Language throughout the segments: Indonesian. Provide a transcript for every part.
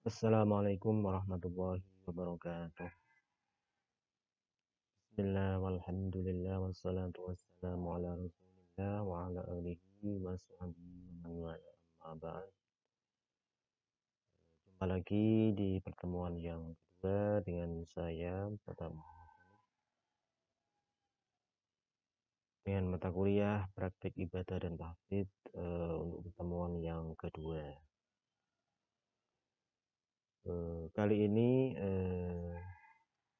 Assalamualaikum warahmatullahi wabarakatuh. Bismillah walhamdulillah wassalatu wassalamu ala rasulillah wa ala alihi wa sahbihi wa man wala amma ba'd. Jumpa lagi di pertemuan yang kedua dengan saya pertama dengan mata kuliah praktik ibadah dan tahfidz untuk pertemuan yang kedua. Kali ini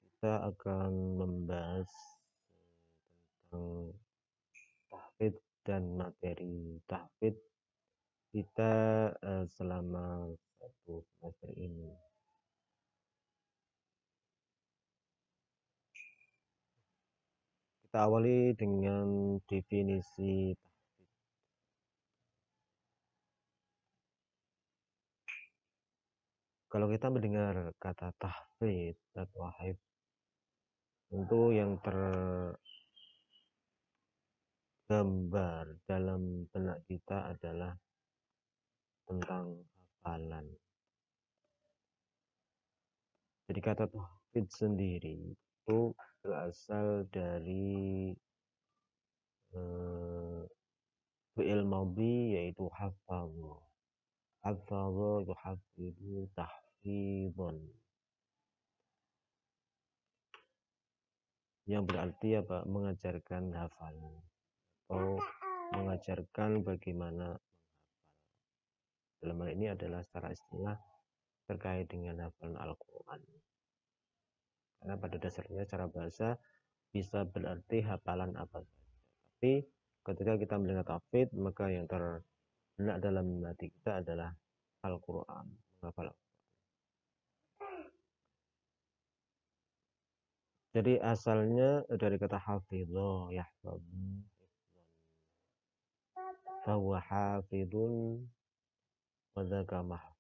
kita akan membahas tentang tahfidz dan materi tahfidz kita selama satu semester ini. Kita awali dengan definisi tahfidz. Kalau kita mendengar kata tahfidz atau hifdz, tentu yang tergambar dalam benak kita adalah tentang hafalan. Jadi kata tahfidz sendiri itu berasal dari fi'il madhi yaitu hafadha. Hafadha yuhafidhu tahfidhan, yang berarti apa? Mengajarkan hafalan atau mengajarkan bagaimana menghafal. Dalam hal ini adalah secara istilah terkait dengan hafalan Al-Quran, karena pada dasarnya secara bahasa bisa berarti hafalan apa saja. Tapi ketika kita mendengar tahfidz, maka yang terbenak dalam hati kita adalah Al-Quran, menghafal. Jadi asalnya dari kata hafidho, yahfadhu, fahuwa hafidun wadhaka mahfud.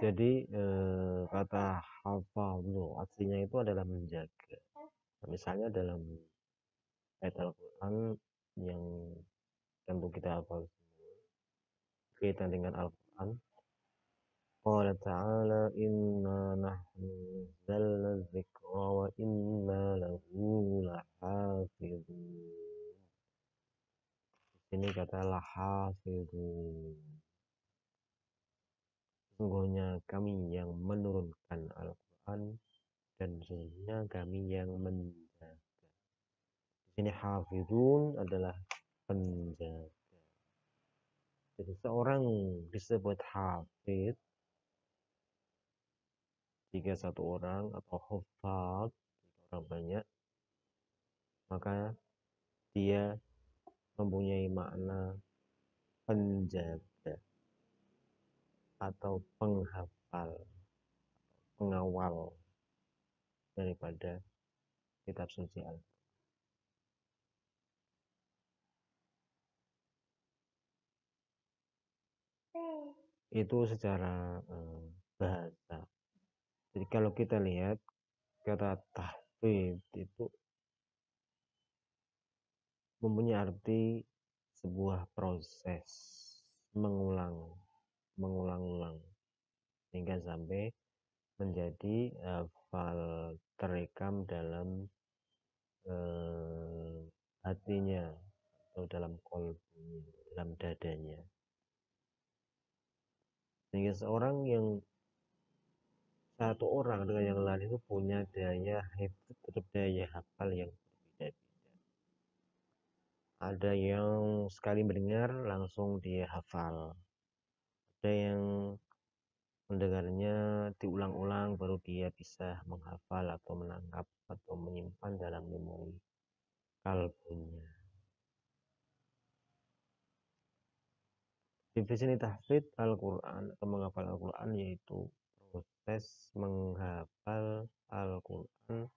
Jadi kata hafadhu artinya itu adalah menjaga. Misalnya dalam ayat Al-Quran yang tentu kita hafal kaitan dengan Al-Quran, qala ta'ala inna nahnu nazzalna dzikra wa inna lahu lahafidhun. Ini kata lahafidhun, sesungguhnya kami yang menurunkan Al-Quran dan sesungguhnya kami yang menjaga. Di sini hafidhun adalah penjaga. Jadi seorang disebut hafidh jika satu orang atau hufadz orang banyak, maka dia mempunyai makna penjaga atau penghafal, pengawal daripada kitab suci Al-Quran. Itu secara bahasa. Jadi kalau kita lihat kata tahfidz itu mempunyai arti sebuah proses mengulang-ulang hingga sampai menjadi hafal terekam dalam hatinya atau dalam qalbunya, dalam dadanya. Sehingga satu orang dengan yang lain itu punya daya hifdz atau daya hafal yang berbeda-beda. Ada yang sekali mendengar langsung dia hafal, ada yang mendengarnya diulang-ulang baru dia bisa menghafal atau menangkap atau menyimpan dalam memori kalbunya. Definisi tahfidz Al-Quran atau menghafal Al-Quran yaitu proses menghafal Al-Quran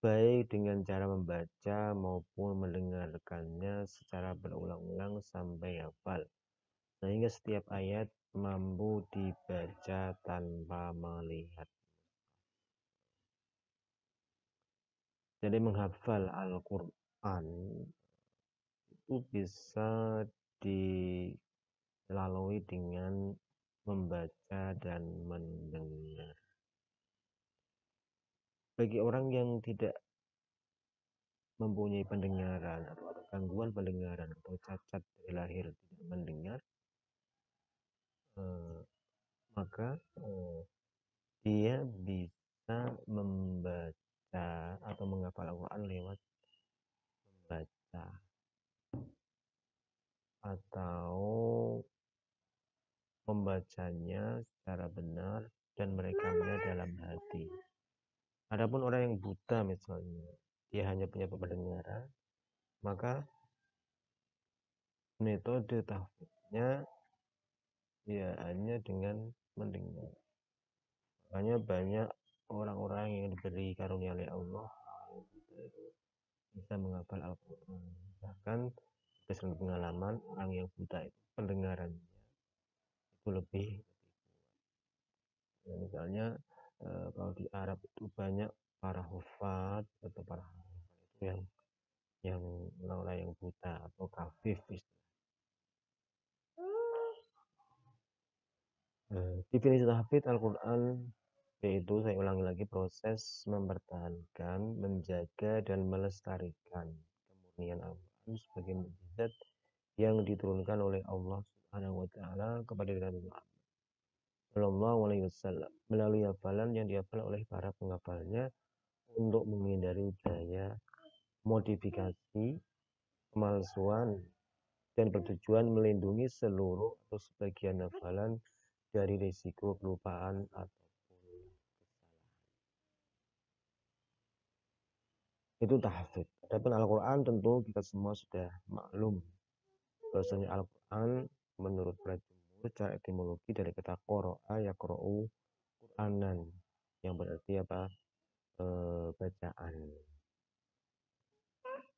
baik dengan cara membaca maupun mendengarkannya secara berulang-ulang sampai hafal, sehingga setiap ayat mampu dibaca tanpa melihat. Jadi menghafal Al-Quran itu bisa dilakukan diketahui dengan membaca dan mendengar. Bagi orang yang tidak mempunyai pendengaran atau gangguan pendengaran atau cacat dari lahir tidak mendengar, maka dia bisa membaca atau menghafal Al-Quran lewat membaca atau membacanya secara benar dan merekamnya dalam hati. Adapun orang yang buta misalnya, dia hanya punya pendengaran, maka metode tahfidznya ya hanya dengan mendengar. Makanya banyak orang-orang yang diberi karunia oleh Allah bisa menghafal Al-Quran. Bahkan berdasarkan pengalaman, orang yang buta itu pendengarannya itu lebih ya, misalnya kalau di Arab itu banyak para hufad atau para hafal itu yang orang-orang yang buta atau kafif definisi tahfidz Al-Quran yaitu, saya ulangi lagi, proses mempertahankan, menjaga dan melestarikan kemurnian Al-Quran sebagai mukjizat yang diturunkan oleh Allah Subhanahu wa taala kepada Nabi Muhammad Shallallahu alaihi wasallam melalui hafalan yang dihafal oleh para penghafalnya untuk menghindari gaya modifikasi, pemalsuan, dan bertujuan melindungi seluruh atau sebagian hafalan dari risiko kelupaan ataupun kesalahan. Itu tahfidz. Adapun Al-Quran tentu kita semua sudah maklum bahwasanya Al-Quran menurut para jumhur secara etimologi dari kata qara'a yaqra'u Qur'anan yang berarti apa? Bacaan.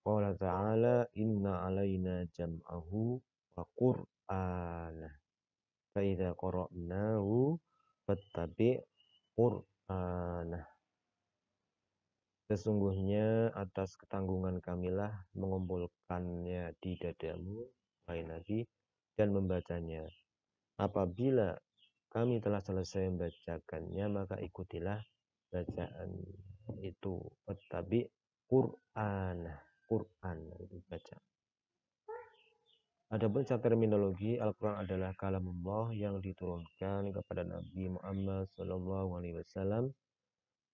Qala ta'ala inna alaina jam'ahu wa qur'anah fa idza qara'nahu fattabi' qur'anah. Sesungguhnya atas ketanggungan kamilah mengumpulkannya di dadamu, wahai Nabi, dan membacanya. Apabila kami telah selesai membacakannya, maka ikutilah bacaan itu. Fattabi' qur'anah. Quran itu baca. Adapun secara terminologi, Al-Quran adalah kalamullah yang diturunkan kepada Nabi Muhammad SAW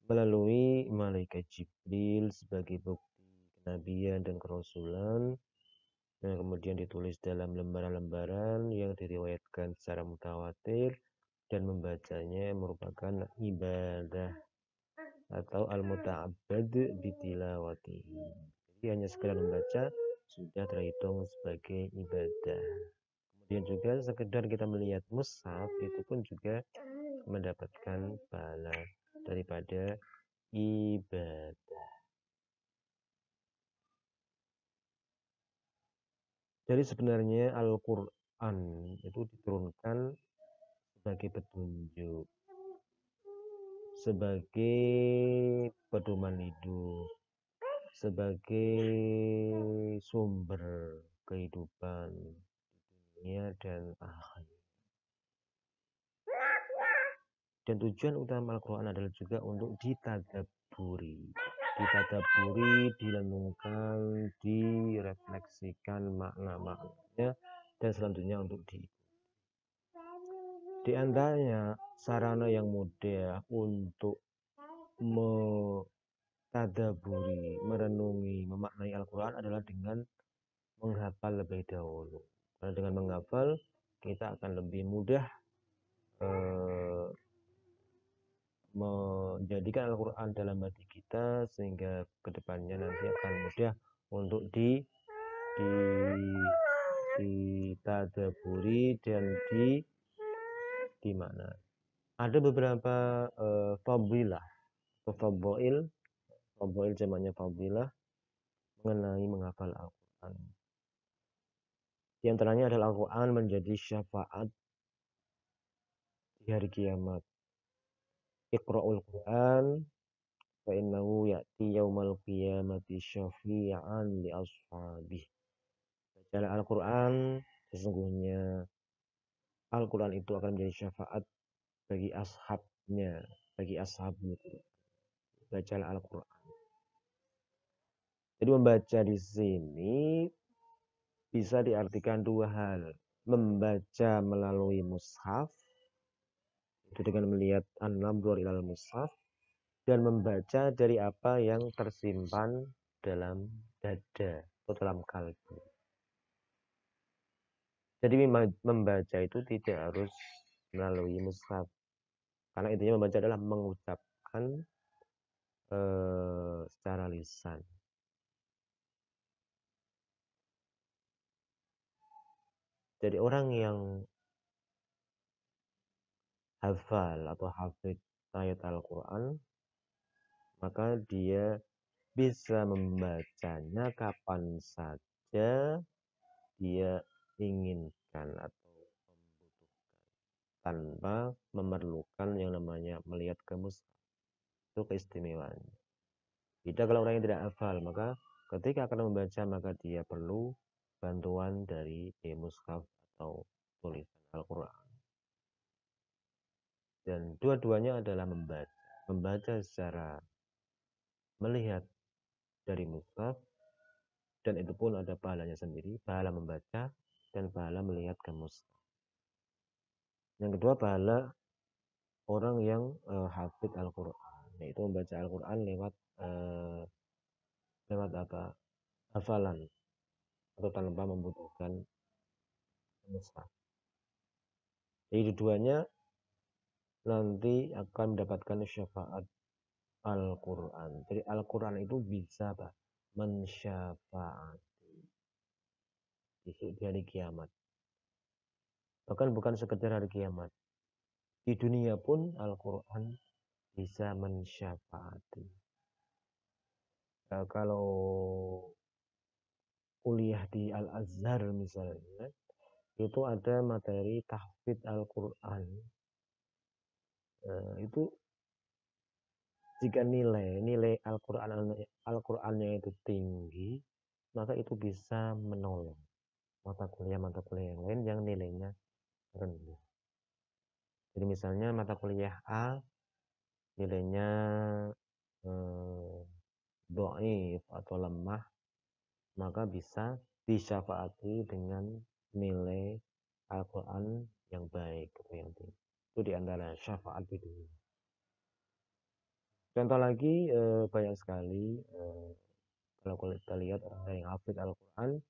melalui malaikat Jibril sebagai bukti kenabian dan kerasulan, dan kemudian ditulis dalam lembaran-lembaran yang diriwayatkan secara mutawatir, dan membacanya merupakan ibadah atau al-muta'abbad bitilawatihi. Jadi hanya sekedar membaca sudah terhitung sebagai ibadah. Kemudian juga sekedar kita melihat mushaf itu pun juga mendapatkan pahala daripada ibadah. Jadi sebenarnya Al-Quran itu diturunkan sebagai petunjuk, sebagai pedoman hidup, sebagai sumber kehidupan dunia dan akhirat. Dan tujuan utama Al-Quran adalah juga untuk ditadabburi, direnungkan, direfleksikan makna-maknanya, dan selanjutnya untuk di antaranya sarana yang mudah untuk tadabburi, merenungi, memaknai Al-Quran adalah dengan menghafal lebih dahulu. Karena dengan menghafal kita akan lebih mudah menjadikan Al-Quran dalam hati kita, sehingga kedepannya nanti akan mudah untuk ditadabburi dan dimaknai. Ada beberapa fadilah atau fadhail zamannya fadilah mengenai menghafal Al-Quran. Di antaranya adalah Al-Quran menjadi syafaat di hari kiamat. Iqra'ul Quran fa innahu ya'ti yaumal qiyamati syafi'an li ashabih. Bacalah Al-Quran, sesungguhnya Al-Quran itu akan menjadi syafaat bagi ashabnya, bagi ashabnya. Bacalah Al-Quran. Jadi membaca di sini bisa diartikan dua hal. Membaca melalui mushaf, itu dengan melihat an-namdhur ilal mushaf, dan membaca dari apa yang tersimpan dalam dada atau dalam kalbu. Jadi membaca itu tidak harus melalui mushaf, karena intinya membaca adalah mengucapkan secara lisan. Jadi orang yang hafal atau hafid ayat Al-Quran, maka dia bisa membacanya kapan saja dia inginkan atau membutuhkan, tanpa memerlukan yang namanya melihat ke mushaf. Itu keistimewaannya. Beda kalau orang yang tidak hafal, maka ketika akan membaca maka dia perlu bantuan dari mushaf atau tulisan Al-Quran. Dan dua-duanya adalah membaca secara melihat dari mushaf, dan itu pun ada pahalanya sendiri, pahala membaca dan pahala melihat ke mushaf. Yang kedua, pahala orang yang hafid Al-Quran, yaitu membaca Al-Quran lewat apa? Hafalan, atau tanpa membutuhkan mushaf. Jadi keduanya nanti akan mendapatkan syafaat Al-Quran. Jadi Al-Quran itu bisa mensyafaati di hari kiamat. Bahkan bukan sekedar hari kiamat, di dunia pun Al-Quran bisa mensyafaati. Kalau kuliah di Al-Azhar misalnya, itu ada materi tahfidz Al-Quran. Itu jika nilai Al-Qurannya itu tinggi, maka itu bisa menolong mata kuliah yang lain yang nilainya rendah. Jadi misalnya mata kuliah A nilainya dhaif atau lemah, maka bisa disyafaati dengan nilai Al-Quran yang baik atau yang tinggi. Itu diantara syafaat di dunia. Contoh lagi banyak sekali, kalau kita lihat orang yang hafid Al-Quran,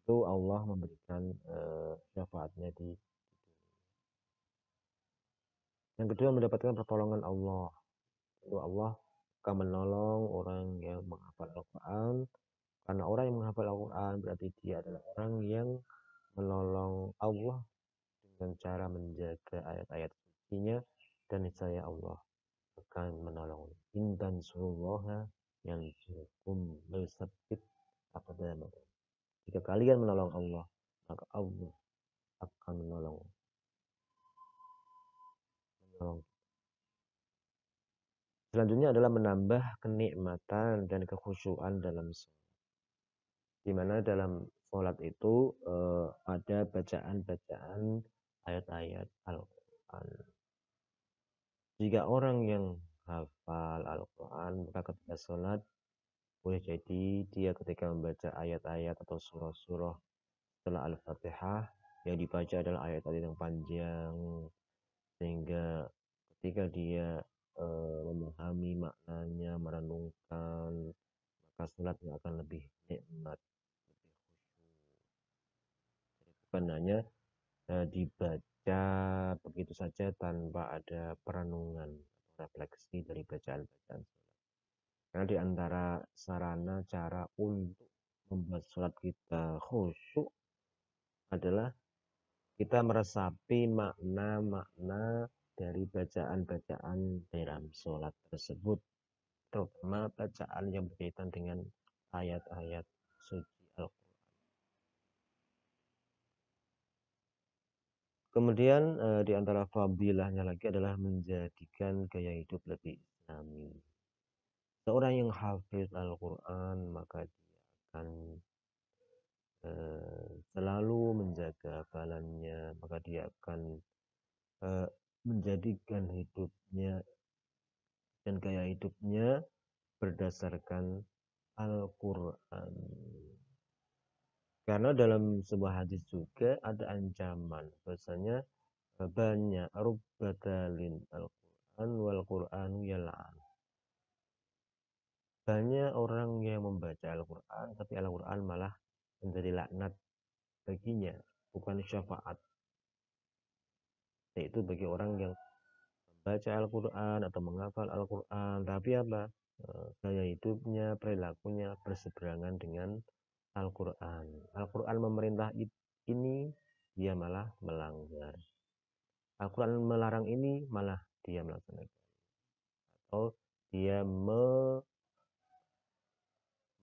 itu Allah memberikan syafaatnya di dunia. Yang kedua, mendapatkan pertolongan Allah. Itu Allah akan menolong orang yang menghafal Al-Quran, karena orang yang menghafal Al-Quran berarti dia adalah orang yang menolong Allah dengan cara menjaga ayat-ayat sucinya, dan niscaya Allah akan menolong. In tansurullaha yansurkum wa yusabbit aqdamakum. Jika kalian menolong Allah, maka Allah akan menolong. Selanjutnya adalah menambah kenikmatan dan kekhusyuan dalam sholat. Di mana dalam sholat itu ada bacaan-bacaan ayat-ayat Al-Quran. Jika orang yang hafal Al-Quran, maka ketika sholat boleh jadi dia ketika membaca ayat-ayat atau surah-surah setelah Al-Fatihah, yang dibaca adalah ayat-ayat yang panjang, sehingga ketika dia memahami maknanya, merenungkan, maka sholatnya akan lebih nikmat, lebih khusyuk. Bukan hanya dibaca begitu saja tanpa ada perenungan atau refleksi dari bacaan-bacaan sholat. Karena di antara sarana cara untuk membuat sholat kita khusyuk adalah kita meresapi makna-makna dari bacaan-bacaan dalam sholat tersebut, terutama bacaan yang berkaitan dengan ayat-ayat suci Al-Quran. Kemudian di antara fadilahnya lagi adalah menjadikan gaya hidup lebih islami. Seorang yang hafid Al-Quran, maka dia akan selalu menjaga hafalannya, maka dia akan menjadikan hidupnya dan gaya hidupnya berdasarkan Al-Quran. Karena dalam sebuah hadis juga ada ancaman, bahwasanya banyak rubbadalin Al-Quran wal Quranu yal'an. Banyak orang yang membaca Al-Quran, tapi Al-Quran malah menjadi laknat baginya, bukan syafaat. Yaitu bagi orang yang membaca Al-Quran atau menghafal Al-Quran, tapi apa? Gaya hidupnya, perilakunya berseberangan dengan Al-Quran. Al-Quran memerintah ini, dia malah melanggar. Al-Quran melarang ini, malah dia melaksanakan. Atau dia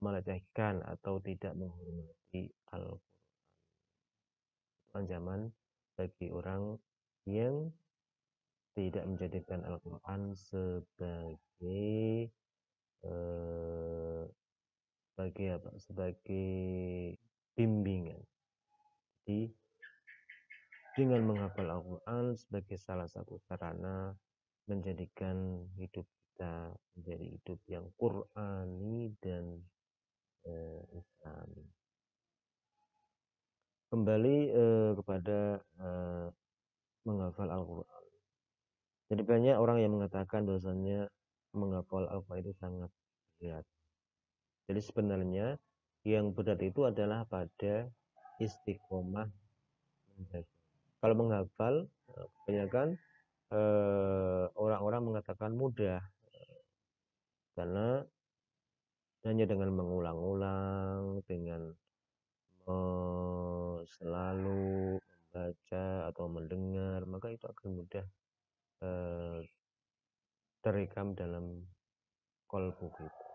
melecehkan atau tidak menghormati Al-Quran. Ancaman bagi orang yang tidak menjadikan Al-Quran sebagai sebagai bimbingan. Jadi dengan menghafal Al-Quran sebagai salah satu sarana menjadikan hidup kita menjadi hidup yang Qur'ani dan Islami. Kembali kepada menghafal Al-Quran. Jadi banyak orang yang mengatakan bahwasanya menghafal Al-Quran itu sangat berat. Jadi sebenarnya yang berat itu adalah pada istiqomah menjaga. Kalau menghafal, kebanyakan orang-orang mengatakan mudah, karena hanya dengan mengulang-ulang, dengan selalu membaca atau mendengar, maka itu akan mudah terekam dalam qalbu kita.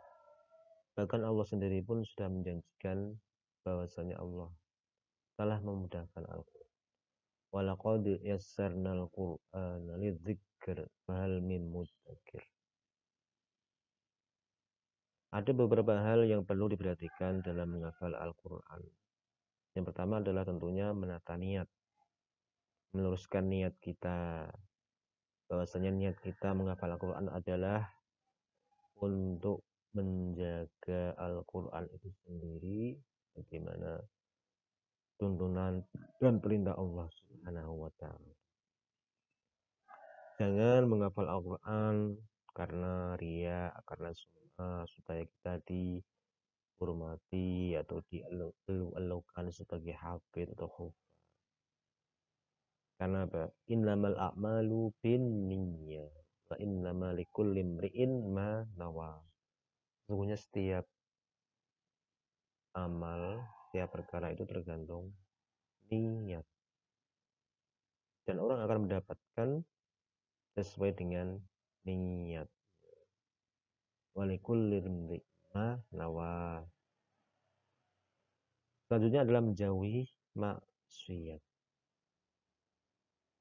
Bahkan Allah sendiri pun sudah menjanjikan bahwasanya Allah telah memudahkan Al-Quran. Walaqad yassarnal Qur'ana lidzikr fahal min mudzakir. Ada beberapa hal yang perlu diperhatikan dalam menghafal Al-Quran. Yang pertama adalah tentunya menata niat, meluruskan niat kita, bahwasanya niat kita menghafal Al-Quran adalah untuk menjaga Al-Quran itu sendiri, bagaimana tuntunan dan perintah Allah Subhanahu wa Ta'ala. Jangan menghafal Al-Quran karena ria, karena supaya kita dihormati atau dielu-elukan sebagai hafid atau hufaz. Karena apa? Innamal a'malu binniyat wa innamal likulli imri'in ma nawa. Sesungguhnya setiap amal, setiap perkara itu tergantung niat. Dan orang akan mendapatkan sesuai dengan niat. Walikulli imri'in ma nawa. Selanjutnya adalah menjauhi maksiat.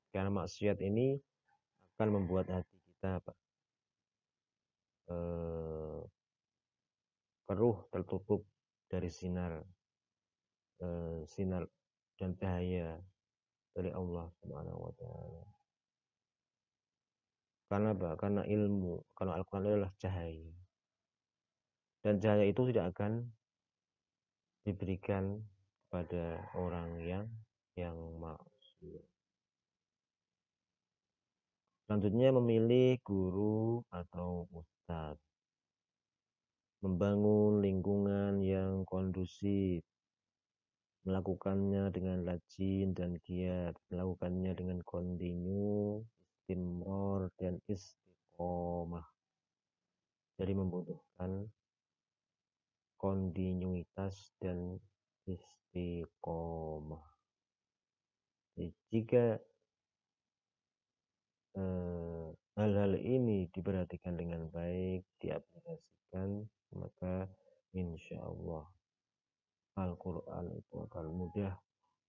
Karena maksiat ini akan membuat hati kita keruh, tertutup dari sinar dan cahaya dari Allah Subhanahu wa Ta'ala. Karena apa? Karena ilmu, kalau Al-Quran adalah cahaya, dan cahaya itu tidak akan diberikan kepada orang yang maksiat. Selanjutnya memilih guru atau ustadz, membangun lingkungan yang kondusif, melakukannya dengan rajin dan giat, melakukannya dengan kontinu, istimror dan istiqomah. Jadi membutuhkan kontinuitas dan istiqomah. Jadi, jika hal-hal ini diperhatikan dengan baik, diaplikasikan, maka insya Allah Al-Quran itu akan mudah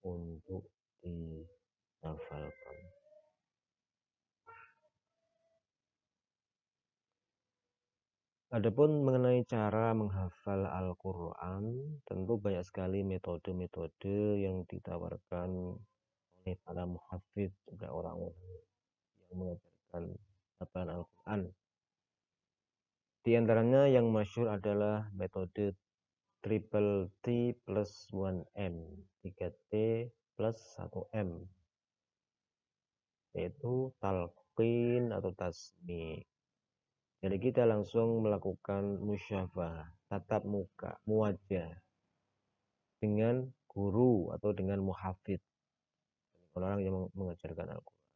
untuk dihafalkan. Adapun mengenai cara menghafal Al-Quran, tentu banyak sekali metode-metode yang ditawarkan oleh para muhafidz, juga orang-orang yang mengajarkan hafalan Al-Quran. Di antaranya yang masyhur adalah metode triple T plus 1M, 3T plus 1M, yaitu talqin atau tasmi'. Jadi kita langsung melakukan musyafah, tatap muka, muwajah dengan guru atau dengan muhafidz, orang yang mengajarkan Al-Quran.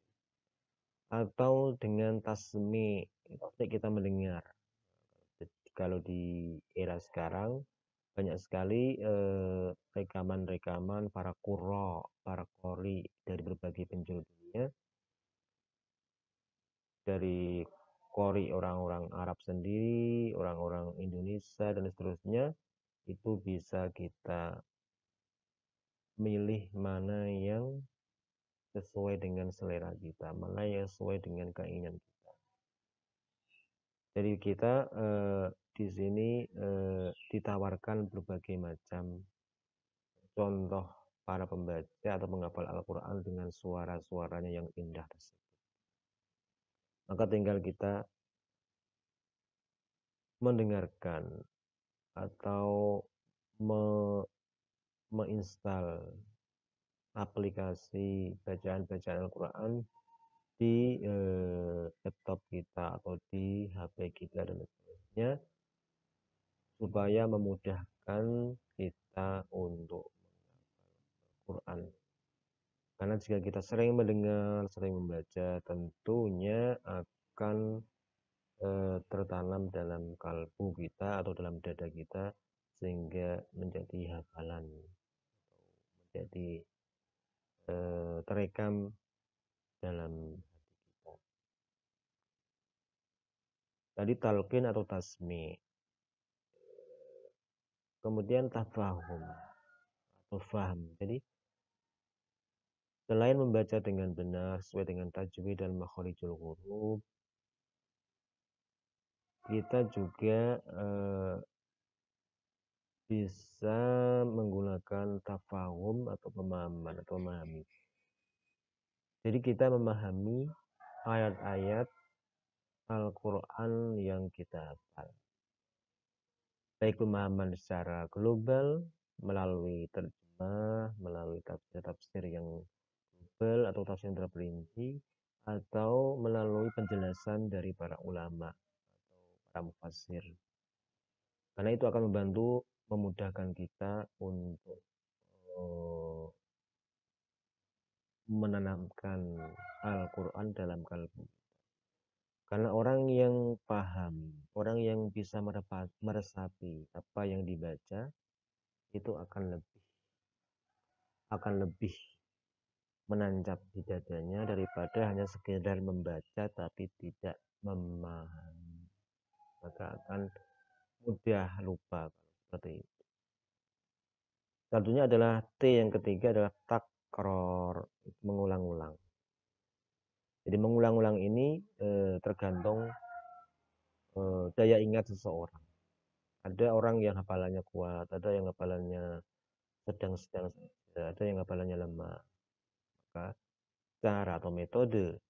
Atau dengan tasmi', kita mendengar. Kalau di era sekarang banyak sekali rekaman-rekaman para qurra, para qori dari berbagai penjuru dunia, dari qori orang-orang Arab sendiri, orang-orang Indonesia dan seterusnya, itu bisa kita milih mana yang sesuai dengan selera kita, mana yang sesuai dengan keinginan kita. Jadi kita di sini ditawarkan berbagai macam contoh para pembaca atau penghafal Al-Quran dengan suara-suaranya yang indah tersebut. Maka tinggal kita mendengarkan atau menginstal aplikasi bacaan-bacaan Al-Quran di laptop kita atau di HP kita dan sebagainya, supaya memudahkan kita untuk menghafal Al-Quran. Karena jika kita sering mendengar, sering membaca, tentunya akan tertanam dalam kalbu kita atau dalam dada kita, sehingga menjadi hafalan, menjadi terekam dalam hati kita. Tadi talqin atau tasmi'. Kemudian tafahum atau faham. Jadi selain membaca dengan benar sesuai dengan tajwid dan makharijul huruf, kita juga bisa menggunakan tafahum atau pemahaman atau memahami. Jadi kita memahami ayat-ayat Al-Quran yang kita hafal, baik pemahaman secara global melalui terjemah, melalui tafsir-tafsir yang global atau tafsir yang terperinci, atau melalui penjelasan dari para ulama atau para mufassir. Karena itu akan membantu memudahkan kita untuk menanamkan Al-Quran dalam kalbu. Karena orang yang paham, orang yang bisa meresapi apa yang dibaca, itu akan lebih menancap di dadanya daripada hanya sekedar membaca tapi tidak memahami. Maka akan mudah lupa seperti itu. Tentunya adalah T yang ketiga adalah takror, mengulang-ulang. Jadi mengulang-ulang ini tergantung daya ingat seseorang. Ada orang yang hafalannya kuat, ada yang hafalannya sedang-sedang saja, ada yang hafalannya lemah. Maka cara atau metode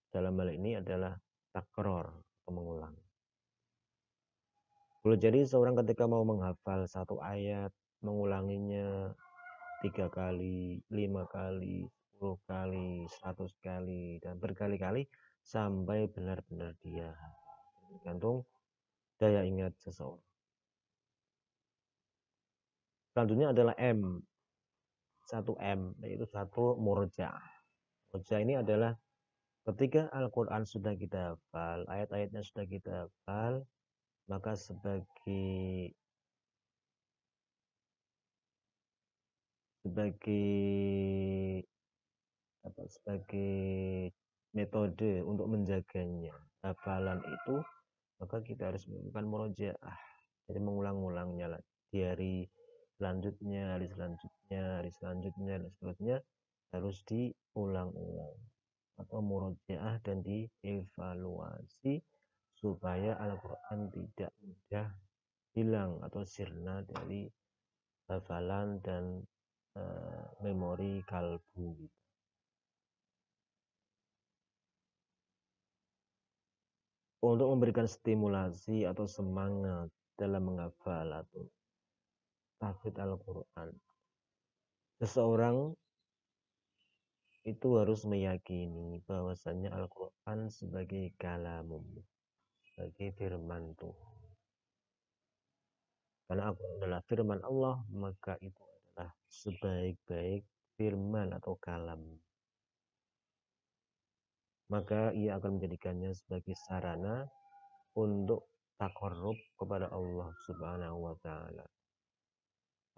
dalam hal ini adalah takror atau mengulang. Boleh jadi seorang ketika mau menghafal satu ayat, mengulanginya 3 kali, 5 kali, 10 kali, 100 kali, dan berkali-kali sampai benar-benar dia hafal. Tergantung daya ingat seseorang. Selanjutnya adalah M. 1M, yaitu satu murja'. Murja' ini adalah ketika Al-Quran sudah kita hafal, ayat-ayatnya sudah kita hafal, maka sebagai metode untuk menjaganya hafalan itu, maka kita harus melakukan murojaah. Jadi mengulang-ulangnya lah di hari selanjutnya, hari selanjutnya, hari selanjutnya, dan seterusnya harus diulang-ulang atau murojaah dan dievaluasi supaya Al-Quran tidak mudah hilang atau sirna dari hafalan dan memori kalbu. Untuk memberikan stimulasi atau semangat dalam menghafal atau tahfidz Al-Quran, seseorang itu harus meyakini bahwasannya Al-Quran sebagai kalamum, sebagai firman Tuhan. Karena Al-Quran adalah firman Allah, maka itu adalah sebaik-baik firman atau kalam. Maka ia akan menjadikannya sebagai sarana untuk taqarrub kepada Allah Subhanahu wa Ta'ala.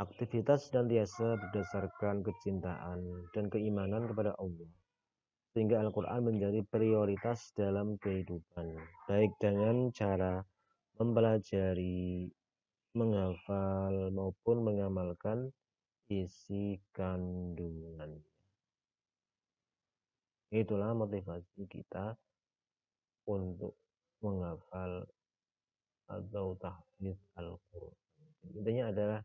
Aktivitas senantiasa berdasarkan kecintaan dan keimanan kepada Allah, sehingga Al-Quran menjadi prioritas dalam kehidupan, baik dengan cara mempelajari, menghafal, maupun mengamalkan isi kandungan. Itulah motivasi kita untuk menghafal atau tahfidz Al-Quran. Intinya adalah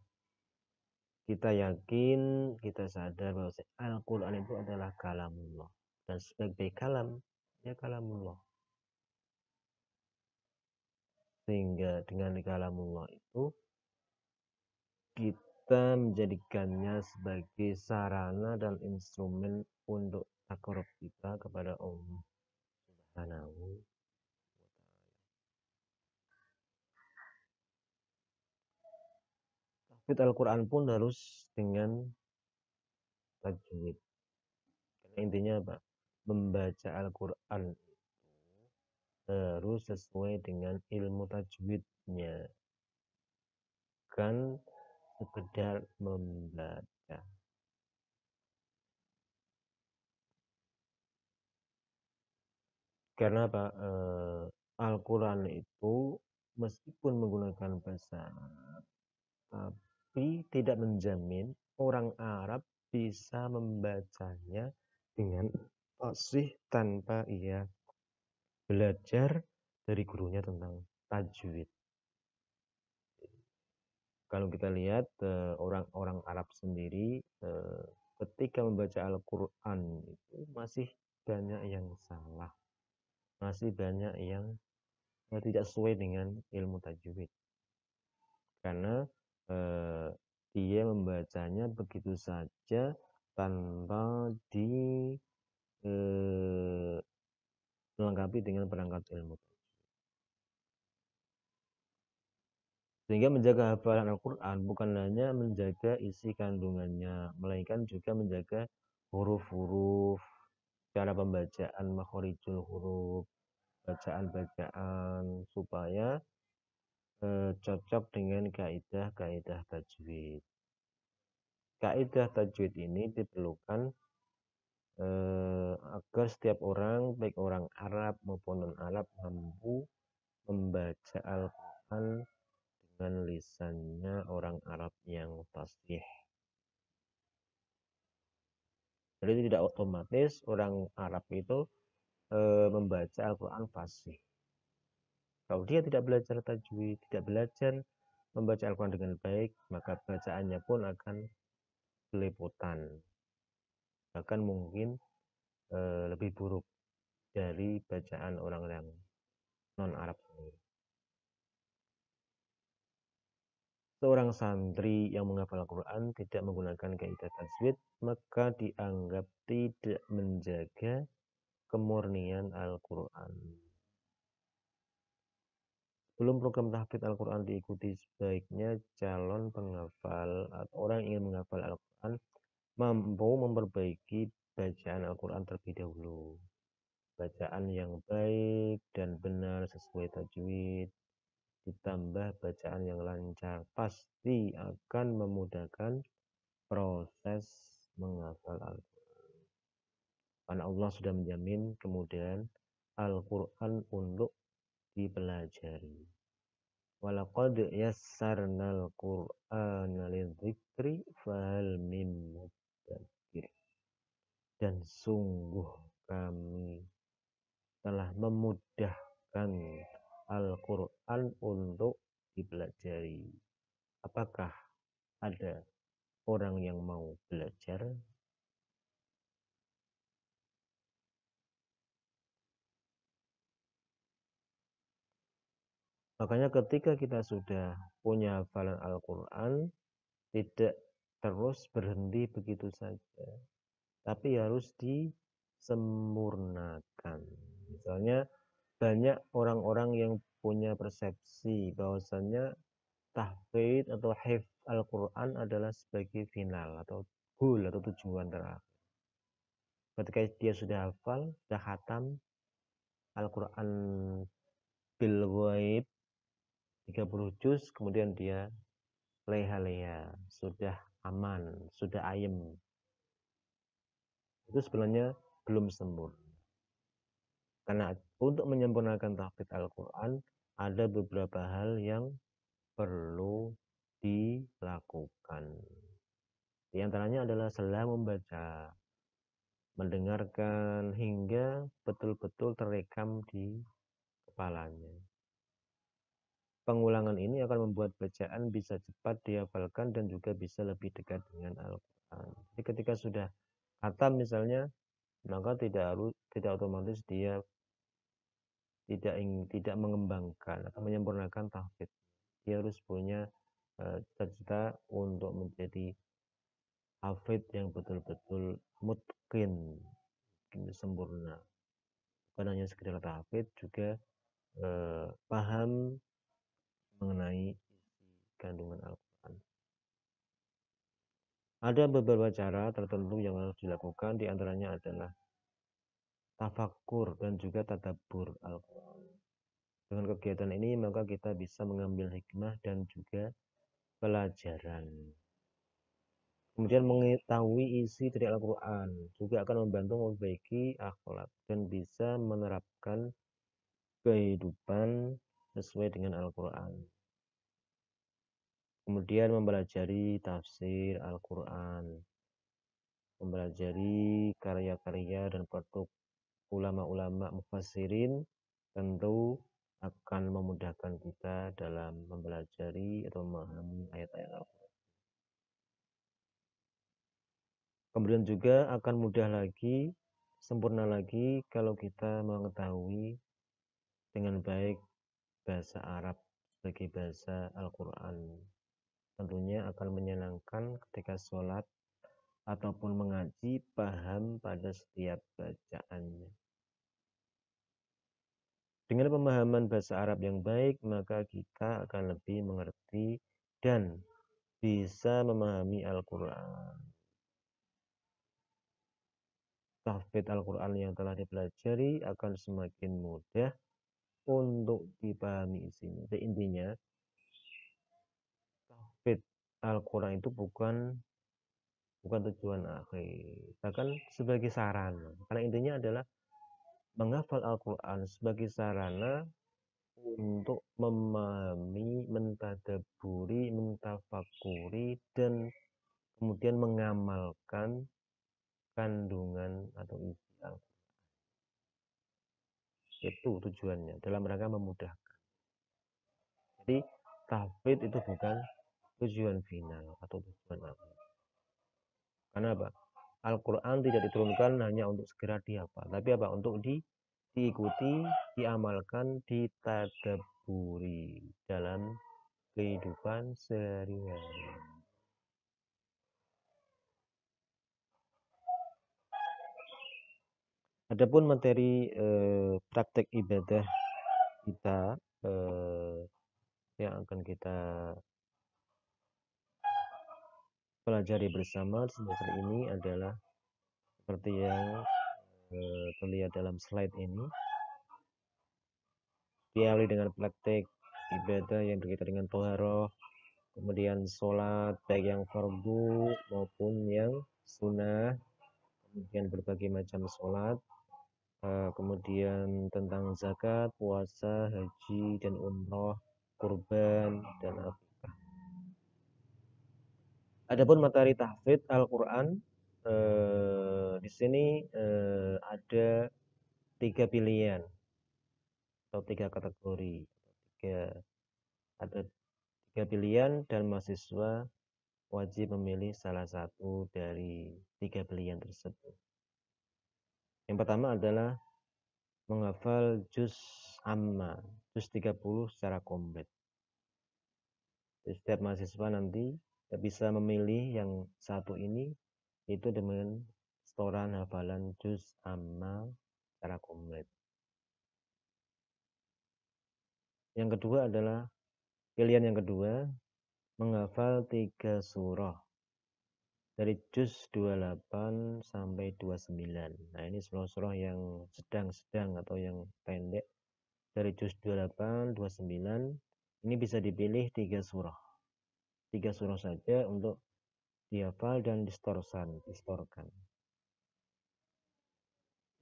kita yakin, kita sadar bahwa Al-Quran itu adalah kalamullah, dan sebagai kalam, ya kalamullah. Sehingga dengan kalamullah itu kita menjadikannya sebagai sarana dan instrumen untuk taqarrub kita kepada Allah Subhanahu. Tahfidz Al-Quran pun harus dengan tajwid. Karena intinya apa? Membaca Al-Quran harus sesuai dengan ilmu tajwidnya, bukan sekedar membaca. Karena apa? Al-Quran itu meskipun menggunakan bahasa Arab, tapi tidak menjamin orang Arab bisa membacanya dengan fasih tanpa ia belajar dari gurunya tentang tajwid. Kalau kita lihat orang-orang Arab sendiri ketika membaca Al-Quran itu masih banyak yang salah, masih banyak yang tidak sesuai dengan ilmu tajwid, karena dia membacanya begitu saja tanpa dilengkapi dengan perangkat ilmu. Sehingga menjaga hafalan Al-Quran bukan hanya menjaga isi kandungannya, melainkan juga menjaga huruf-huruf, cara pembacaan makhorijul huruf, bacaan-bacaan, supaya cocok dengan kaidah-kaidah tajwid. Kaidah tajwid ini diperlukan agar setiap orang, baik orang Arab maupun non-Arab, mampu membaca Al-Quran dengan lisannya orang Arab yang fasih. Jadi tidak otomatis orang Arab itu membaca Al-Quran fasih. Kalau dia tidak belajar tajwid, tidak belajar membaca Al-Quran dengan baik, maka bacaannya pun akan belepotan, bahkan mungkin lebih buruk dari bacaan orang yang non-Arab sendiri. Seorang santri yang menghafal Al-Quran tidak menggunakan kaidah tajwid, maka dianggap tidak menjaga kemurnian Al-Quran. Sebelum program tahfidz Al-Quran diikuti, sebaiknya calon penghafal atau orang yang ingin menghafal Al-Quran mampu memperbaiki bacaan Al-Quran terlebih dahulu. Bacaan yang baik dan benar sesuai tajwid, ditambah bacaan yang lancar, pasti akan memudahkan proses menghafal Al-Quran. Karena Allah sudah menjamin kemudahan Al-Quran untuk dipelajari. Walaqad yassarnal Qur'ana lidzikri fahal mim mudzakir. Dan sungguh kami telah memudahkan Al-Quran untuk dipelajari. Apakah ada orang yang mau belajar? Makanya ketika kita sudah punya hafalan Al-Quran, tidak terus berhenti begitu saja, tapi harus disempurnakan. Misalnya banyak orang-orang yang punya persepsi bahwasannya tahfidz atau hifz Al-Quran adalah sebagai final atau goal atau tujuan terakhir. Ketika dia sudah hafal, sudah khatam Al-Quran bil ghaib 30 juz, kemudian dia leha-leha, sudah aman, sudah ayem. Itu sebenarnya belum sempurna. Karena untuk menyempurnakan tahfidz Al-Quran ada beberapa hal yang perlu dilakukan. Di antaranya adalah selalu membaca, mendengarkan hingga betul-betul terekam di kepalanya. Pengulangan ini akan membuat bacaan bisa cepat dihafalkan dan juga bisa lebih dekat dengan Al-Quran. Jadi ketika sudah khatam misalnya, maka tidak otomatis dia tidak mengembangkan atau menyempurnakan tahfidz. Dia harus punya cita-cita untuk menjadi hafidz yang betul-betul mutqin, sempurna. Bukan hanya sekedar tahfidz, juga paham mengenai isi kandungan Al-Quran. Ada beberapa cara tertentu yang harus dilakukan, diantaranya adalah tafakkur dan juga tadabbur Al-Quran. Dengan kegiatan ini maka kita bisa mengambil hikmah dan juga pelajaran. Kemudian mengetahui isi dari Al-Quran juga akan membantu memperbaiki akhlak dan bisa menerapkan kehidupan sesuai dengan Al-Quran. Kemudian mempelajari tafsir Al-Quran, mempelajari karya-karya dan produk ulama-ulama mufassirin tentu akan memudahkan kita dalam mempelajari atau memahami ayat-ayat Al-Quran. Kemudian juga akan mudah lagi, sempurna lagi kalau kita mengetahui dengan baik bahasa Arab sebagai bahasa Al-Quran. Tentunya akan menyenangkan ketika sholat ataupun mengaji, paham pada setiap bacaannya. Dengan pemahaman bahasa Arab yang baik, maka kita akan lebih mengerti dan bisa memahami Al-Quran. Tahfidz Al-Quran yang telah dipelajari akan semakin mudah untuk dipahami isinya. Jadi intinya, tahfidz Al-Quran itu bukan tujuan akhir, bahkan sebagai sarana. Karena intinya adalah menghafal Al-Quran sebagai sarana untuk memahami, mentadabburi, mentafakuri, dan kemudian mengamalkan kandungan atau isi Al-Quran. Itu tujuannya, dalam rangka memudahkan. Jadi tahfidz itu bukan tujuan final atau tujuan akhir. Karena apa? Al-Quran tidak diturunkan hanya untuk segera dihafal, tapi apa? Untuk diikuti, diamalkan, ditadabburi dalam kehidupan sehari-hari. Adapun materi praktek ibadah kita yang akan kita pelajari bersama semester ini adalah seperti yang terlihat dalam slide ini, diawali dengan praktek ibadah yang berkaitan dengan toharoh, kemudian sholat baik yang fardu maupun yang sunnah, kemudian berbagai macam sholat, kemudian tentang zakat, puasa, haji, dan umroh, kurban, dan akikah. Adapun materi tahfidz Al-Quran, di sini ada 3 pilihan atau 3 kategori. ada 3 pilihan dan mahasiswa wajib memilih salah satu dari 3 pilihan tersebut. Yang pertama adalah menghafal juz amma, juz 30 secara komplit. Jadi setiap mahasiswa nanti bisa memilih yang satu ini itu dengan setoran hafalan juz amma secara komplit. Yang kedua adalah pilihan yang kedua menghafal 3 surah dari juz 28 sampai 29. Nah, ini surah-surah yang sedang-sedang atau yang pendek dari juz 28, 29. Ini bisa dipilih 3 surah. 3 surah saja untuk dihafal dan distorkan.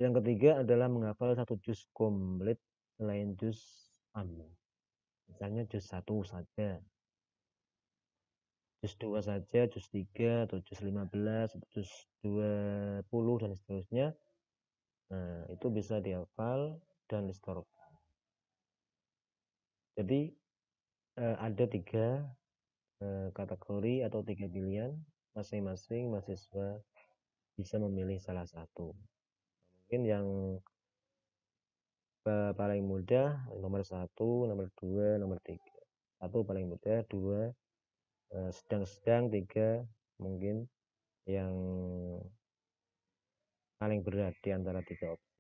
Yang ketiga adalah menghafal 1 juz komplit selain juz amma. Misalnya juz 1 saja, juz 2 saja, juz 3 atau juz 15 atau juz 20 dan seterusnya. Nah, itu bisa dihafal dan distorkan. Jadi ada 3 kategori atau 3 pilihan, masing-masing mahasiswa bisa memilih salah satu. Mungkin yang paling mudah nomor 1, nomor 2, nomor 3. 1 paling mudah, 2 sedang-sedang, 3 mungkin yang paling berat di antara 3 opsi.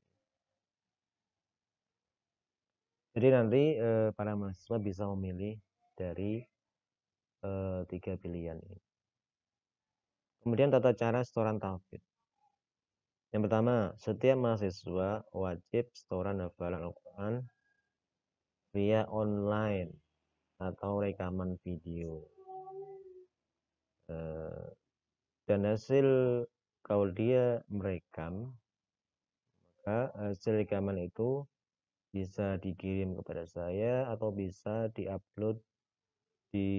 Jadi nanti para mahasiswa bisa memilih dari 3 pilihan ini. Kemudian tata cara setoran tahfidz. Yang pertama, setiap mahasiswa wajib setoran hafalan Al-Quran via online atau rekaman video. Dan hasil kalau dia merekam, maka hasil rekaman itu bisa dikirim kepada saya atau bisa diupload di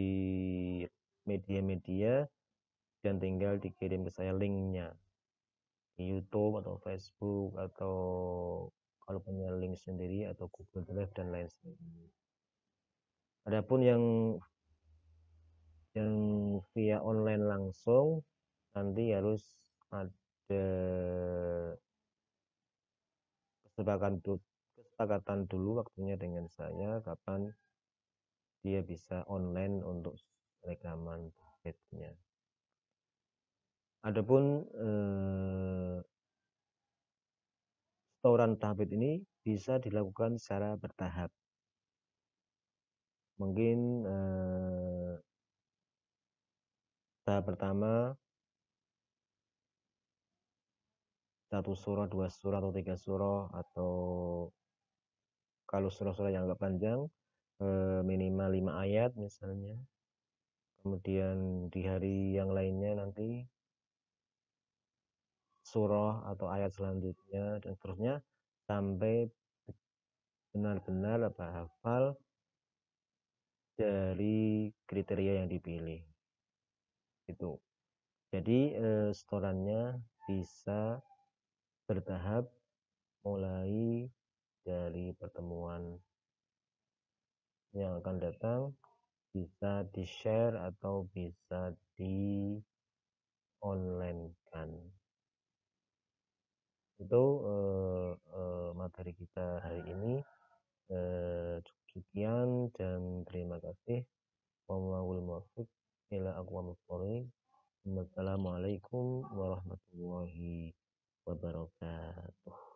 media-media dan tinggal dikirim ke saya linknya di YouTube atau Facebook atau kalau punya link sendiri atau Google Drive dan lain sebagainya. Adapun yang via online langsung nanti harus ada kesepakatan dulu waktunya dengan saya kapan dia bisa online untuk rekaman tahfidz-nya. Adapun setoran tahfidz ini bisa dilakukan secara bertahap. Mungkin tahap pertama 1 surah, 2 surah atau 3 surah, atau kalau surah-surah yang agak panjang minimal 5 ayat misalnya. Kemudian di hari yang lainnya nanti surah atau ayat selanjutnya dan seterusnya sampai benar-benar hafal dari kriteria yang dipilih. Itu. Jadi setorannya bisa bertahap mulai dari pertemuan yang akan datang, bisa di-share atau bisa di-online-kan. Itu materi kita hari ini. Cukup sekian dan terima kasih. Wassalamualaikum warahmatullahi wabarakatuh.